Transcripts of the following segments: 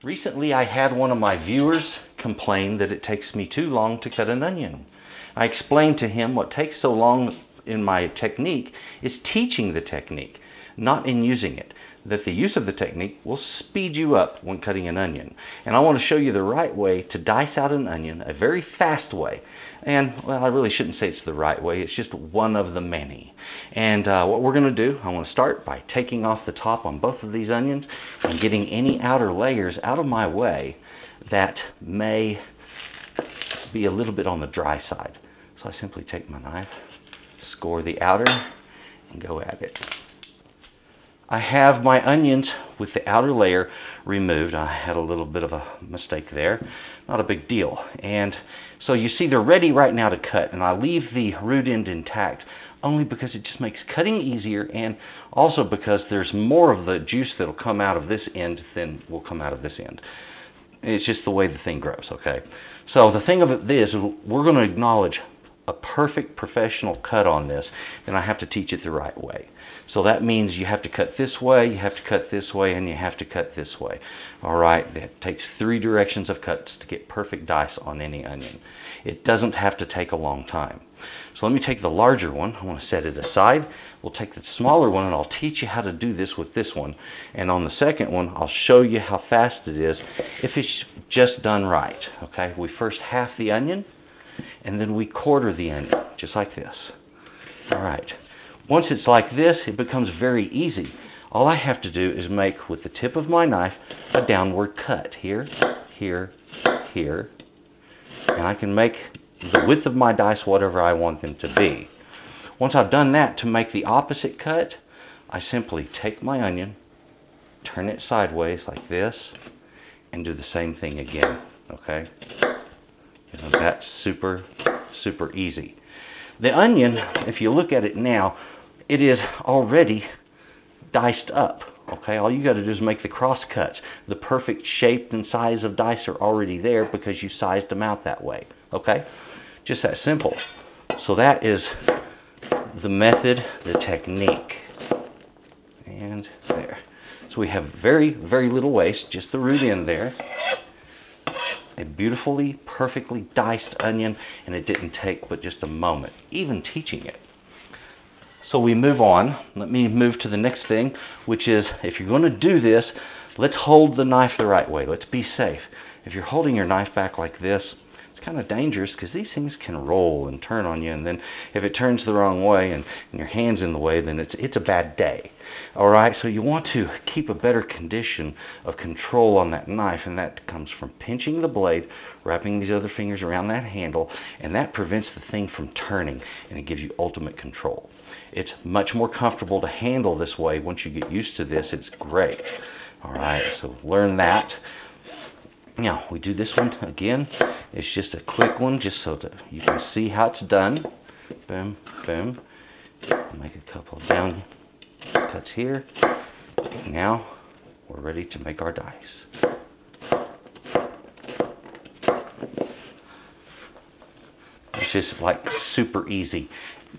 Recently, I had one of my viewers complain that it takes me too long to cut an onion. I explained to him what takes so long in my technique is teaching the technique, not in using it. That the use of the technique will speed you up when cutting an onion. And I want to show you the right way to dice out an onion, a very fast way. And, well, I really shouldn't say it's the right way, it's just one of the many. And what we're going to do, I want to start by taking off the top on both of these onions and getting any outer layers out of my way that may be a little bit on the dry side. So I simply take my knife, score the outer, and go at it. I have my onions with the outer layer removed. I had a little bit of a mistake there. Not a big deal. And so you see they're ready right now to cut. And I leave the root end intact only because it just makes cutting easier, and also because there's more of the juice that'll come out of this end than will come out of this end. It's just the way the thing grows, okay? So the thing of it is, we're going to acknowledge a perfect professional cut on this, then I have to teach it the right way. So that means you have to cut this way, you have to cut this way, and you have to cut this way. All right, that takes 3 directions of cuts to get perfect dice on any onion. It doesn't have to take a long time. So let me take the larger one. I want to set it aside. We'll take the smaller one, and I'll teach you how to do this with this one. And on the second one, I'll show you how fast it is if it's just done right. Okay, we first half the onion, and then we quarter the onion, just like this. All right. Once it's like this, it becomes very easy. All I have to do is make, with the tip of my knife, a downward cut. Here, here, here. And I can make the width of my dice whatever I want them to be. Once I've done that, to make the opposite cut, I simply take my onion, turn it sideways like this, and do the same thing again. Okay? And that's super, super easy. The onion, if you look at it now, it is already diced up. Okay, all you got to do is make the cross cuts. The perfect shape and size of dice are already there because you sized them out that way. Okay, just that simple. So that is the method, the technique. And there. So we have very, very little waste, just the root end there. A beautifully, perfectly diced onion, and it didn't take but just a moment, even teaching it. So we move on. Let me move to the next thing, which is, if you're going to do this, let's hold the knife the right way. Let's be safe. If you're holding your knife back like this, it's kind of dangerous because these things can roll and turn on you, and then if it turns the wrong way and your hand's in the way, then it's a bad day. All right, so you want to keep a better condition of control on that knife, and that comes from pinching the blade, wrapping these other fingers around that handle, and that prevents the thing from turning, and it gives you ultimate control. It's much more comfortable to handle this way. Once you get used to this, it's great. All right, so learn that. Now, we do this one again. It's just a quick one, just so that you can see how it's done. Boom, boom. Make a couple of down cuts here. Now, we're ready to make our dice. It's just like super easy.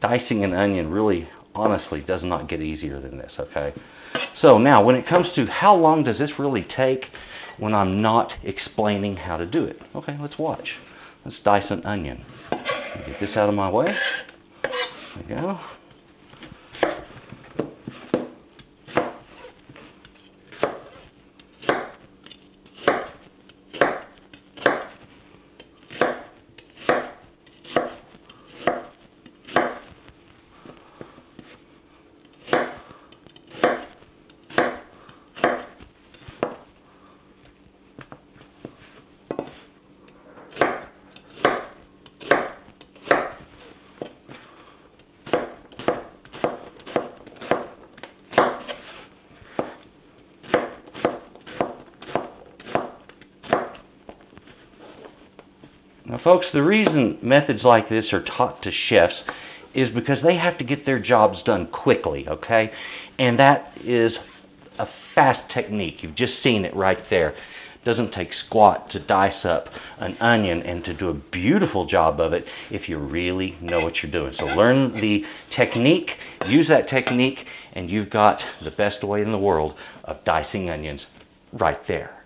Dicing an onion really, honestly, does not get easier than this, okay? So now, when it comes to how long does this really take when I'm not explaining how to do it? Okay, let's watch. Let's dice an onion. Get this out of my way. There we go. Now folks, the reason methods like this are taught to chefs is because they have to get their jobs done quickly, okay? And that is a fast technique. You've just seen it right there. It doesn't take squat to dice up an onion and to do a beautiful job of it if you really know what you're doing. So learn the technique, use that technique, and you've got the best way in the world of dicing onions right there.